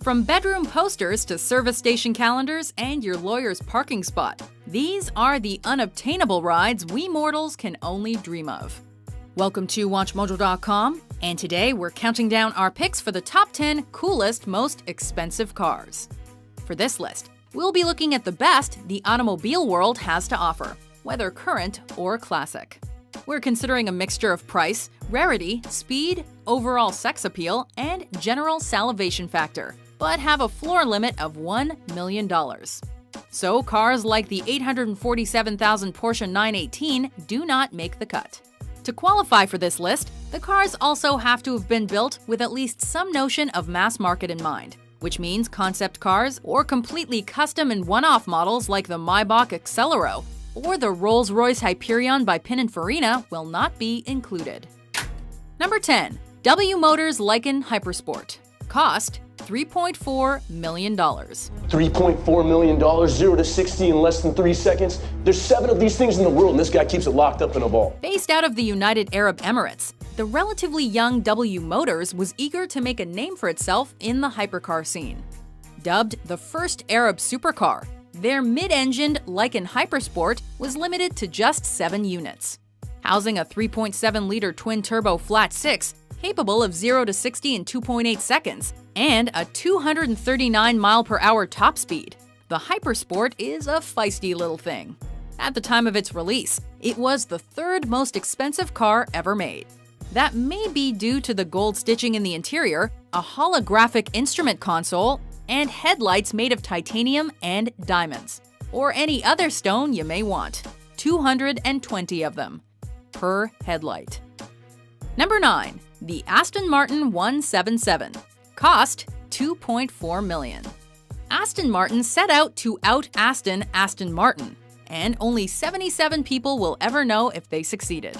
From bedroom posters to service station calendars and your lawyer's parking spot, these are the unobtainable rides we mortals can only dream of. Welcome to WatchMojo.com, and today we're counting down our picks for the top 10 coolest, most expensive cars. For this list, we'll be looking at the best the automobile world has to offer, whether current or classic. We're considering a mixture of price, rarity, speed, overall sex appeal, and general salivation factor, but have a floor limit of $1 million. So cars like the $847,000 Porsche 918 do not make the cut. To qualify for this list, the cars also have to have been built with at least some notion of mass market in mind, which means concept cars or completely custom and one-off models like the Maybach Accelero or the Rolls-Royce Hyperion by Pininfarina will not be included. Number 10. W Motors Lykan Hypersport. Cost $3.4 million. $3.4 million, 0 to 60 in less than 3 seconds. There's 7 of these things in the world, and this guy keeps it locked up in a vault. Based out of the United Arab Emirates, the relatively young W Motors was eager to make a name for itself in the hypercar scene. Dubbed the first Arab supercar, their mid-engined Lykan Hypersport was limited to just 7 units. Housing a 3.7-liter twin-turbo flat-six, capable of 0 to 60 in 2.8 seconds, and a 239 mile/hour top speed, the Hypersport is a feisty little thing. At the time of its release, it was the 3rd most expensive car ever made. That may be due to the gold stitching in the interior, a holographic instrument console, and headlights made of titanium and diamonds, or any other stone you may want. 220 of them per headlight. Number 9. The Aston Martin 177. Cost $2.4 million. Aston Martin set out to out-Aston Aston Martin, and only 77 people will ever know if they succeeded.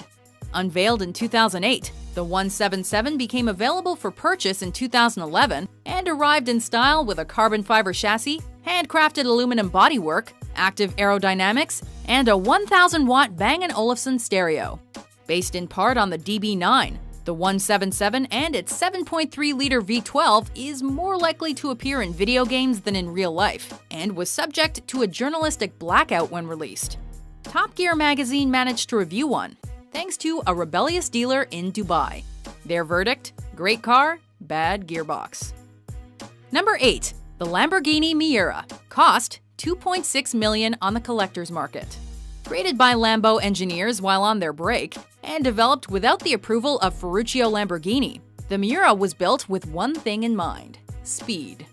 Unveiled in 2008, the 177 became available for purchase in 2011 and arrived in style with a carbon fiber chassis, handcrafted aluminum bodywork, active aerodynamics, and a 1,000-watt Bang & Olufsen stereo. Based in part on the DB9, the 177 and its 7.3-liter V12 is more likely to appear in video games than in real life, and was subject to a journalistic blackout when released. Top Gear magazine managed to review one, thanks to a rebellious dealer in Dubai. Their verdict: great car, bad gearbox. Number 8. The Lamborghini Miura. Cost $2.6 million on the collector's market. Created by Lambo engineers while on their break, and developed without the approval of Ferruccio Lamborghini, the Miura was built with one thing in mind: speed.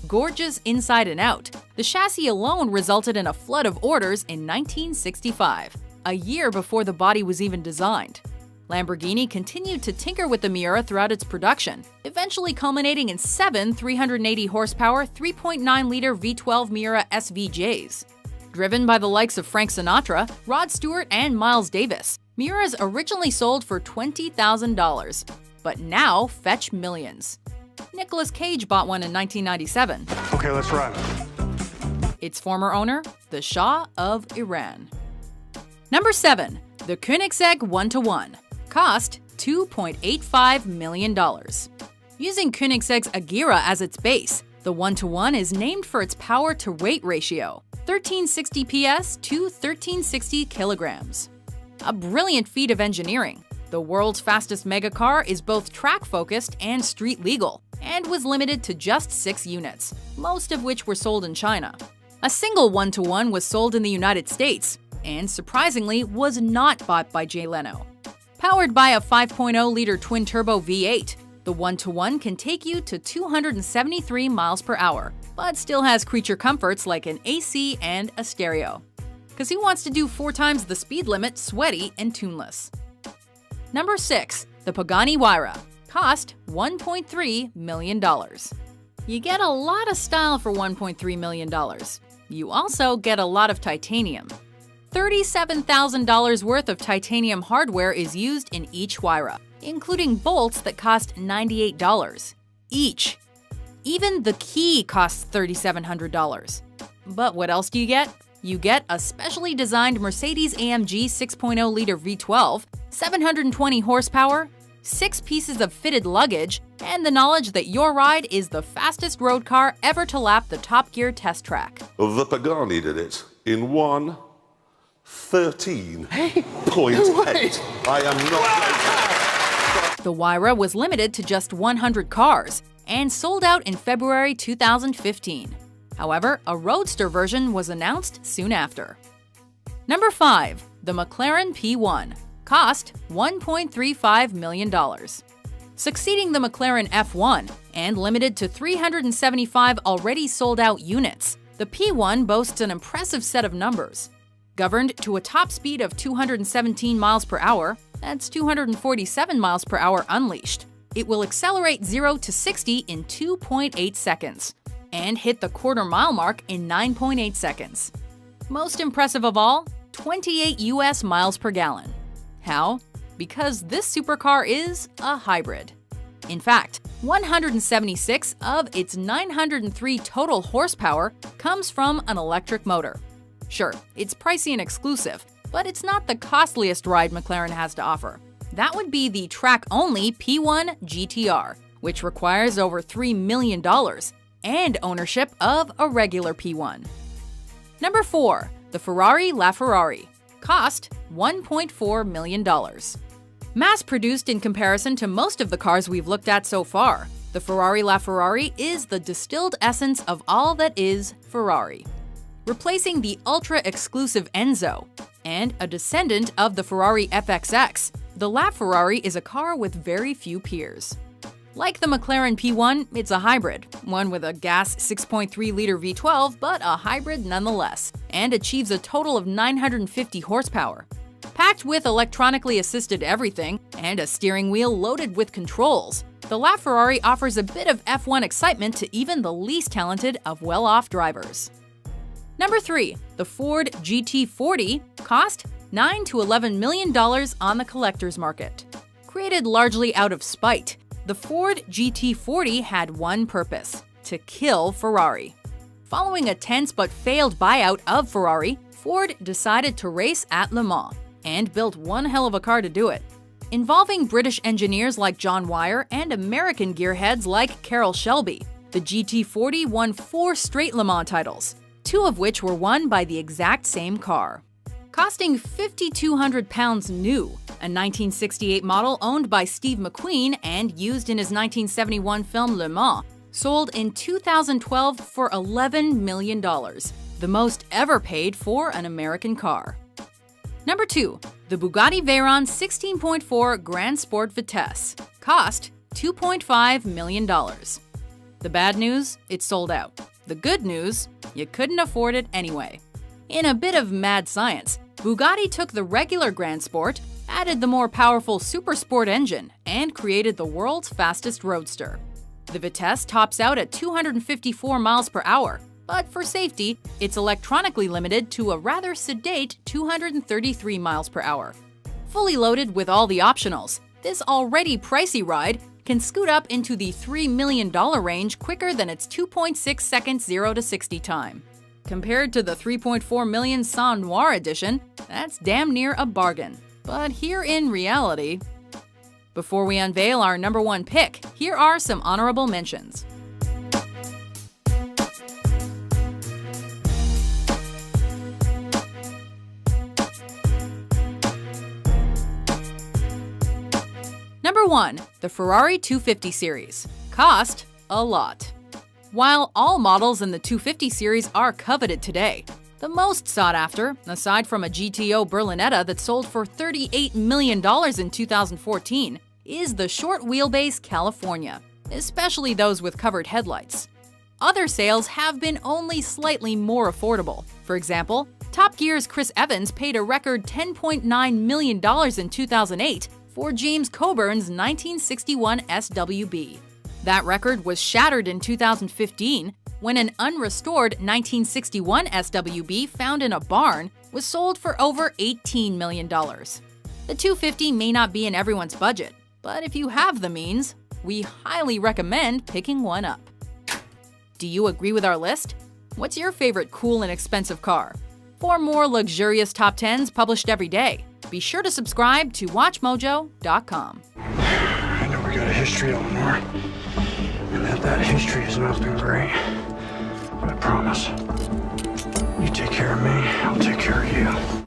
Gorgeous inside and out, the chassis alone resulted in a flood of orders in 1965, a year before the body was even designed. Lamborghini continued to tinker with the Miura throughout its production, eventually culminating in 7 380-horsepower 3.9-liter V12 Miura SVJs. Driven by the likes of Frank Sinatra, Rod Stewart, and Miles Davis, Miuras originally sold for $20,000, but now fetch millions. Nicolas Cage bought one in 1997. Okay, let's run. Its former owner, the Shah of Iran. Number 7. The Koenigsegg 1-to-1. Cost $2.85 million. Using Koenigsegg's Agera as its base, the 1-to-1 is named for its power-to-weight ratio, 1360 PS to 1360 kilograms. A brilliant feat of engineering, the world's fastest megacar is both track-focused and street-legal, and was limited to just 6 units, most of which were sold in China. A single 1-to-1 was sold in the United States, and surprisingly was not bought by Jay Leno. Powered by a 5.0-liter twin-turbo V8, the 1-to-1 can take you to 273 miles per hour, but still has creature comforts like an AC and a stereo. Because who wants to do 4 times the speed limit sweaty and tuneless? Number 6. The Pagani Huayra. Cost $1.3 million. You get a lot of style for $1.3 million. You also get a lot of titanium. $37,000 worth of titanium hardware is used in each Huayra, including bolts that cost $98 each. Even the key costs $3,700. But what else do you get? You get a specially designed Mercedes-AMG 6.0-liter V12, 720 horsepower, 6 pieces of fitted luggage, and the knowledge that your ride is the fastest road car ever to lap the Top Gear test track. The Pagani did it in 1:13.8. I am not joking. The Huayra was limited to just 100 cars and sold out in February 2015. However, a roadster version was announced soon after. Number 5. The McLaren P1. Cost $1.35 million. Succeeding the McLaren F1 and limited to 375 already sold-out units, the P1 boasts an impressive set of numbers. Governed to a top speed of 217 miles per hour, that's 247 miles per hour unleashed, it will accelerate 0 to 60 in 2.8 seconds and hit the quarter-mile mark in 9.8 seconds. Most impressive of all, 28 US miles per gallon. How? Because this supercar is a hybrid. In fact, 176 of its 903 total horsepower comes from an electric motor. Sure, it's pricey and exclusive, but it's not the costliest ride McLaren has to offer. That would be the track-only P1 GTR, which requires over $3 million, and ownership of a regular P1. Number 4. The Ferrari LaFerrari. Cost $1.4 million. Mass-produced in comparison to most of the cars we've looked at so far, the Ferrari LaFerrari is the distilled essence of all that is Ferrari. Replacing the ultra-exclusive Enzo and a descendant of the Ferrari FXX, the LaFerrari is a car with very few peers. Like the McLaren P1, it's a hybrid, one with a gas 6.3-liter V12, but a hybrid nonetheless, and achieves a total of 950 horsepower. Packed with electronically assisted everything and a steering wheel loaded with controls, the LaFerrari offers a bit of F1 excitement to even the least talented of well-off drivers. Number 3. The Ford GT40. Cost $9 to $11 million on the collector's market. Created largely out of spite, the Ford GT40 had one purpose: to kill Ferrari. Following a tense but failed buyout of Ferrari, Ford decided to race at Le Mans, and built one hell of a car to do it. Involving British engineers like John Wyer and American gearheads like Carroll Shelby, the GT40 won 4 straight Le Mans titles, 2 of which were won by the exact same car. Costing 5,200 pounds new, a 1968 model owned by Steve McQueen and used in his 1971 film Le Mans, sold in 2012 for $11 million, the most ever paid for an American car. Number 2. The Bugatti Veyron 16.4 Grand Sport Vitesse. Cost $2.5 million. The bad news? It sold out. The good news? You couldn't afford it anyway. In a bit of mad science, Bugatti took the regular Grand Sport, added the more powerful Super Sport engine, and created the world's fastest roadster. The Vitesse tops out at 254 miles per hour, but for safety, it's electronically limited to a rather sedate 233 miles per hour. Fully loaded with all the optionals, this already pricey ride can scoot up into the $3 million range quicker than its 2.6 seconds 0 to 60 time. Compared to the $3.4 million Sang Noir edition, that's damn near a bargain. But here in reality, before we unveil our number 1 pick, here are some honorable mentions. Number 1. The Ferrari 250 series. Cost a lot. While all models in the 250 series are coveted today, the most sought after, aside from a GTO Berlinetta that sold for $38 million in 2014, is the short wheelbase California, especially those with covered headlights. Other sales have been only slightly more affordable. For example, Top Gear's Chris Evans paid a record $10.9 million in 2008 for James Coburn's 1961 SWB. That record was shattered in 2015 when an unrestored 1961 SWB found in a barn was sold for over $18 million. The 250 may not be in everyone's budget, but if you have the means, we highly recommend picking one up. Do you agree with our list? What's your favorite cool and expensive car? For more luxurious top 10s published every day, be sure to subscribe to WatchMojo.com. I know we got a history, Eleanor, and that history has not been great. But I promise, you take care of me, I'll take care of you.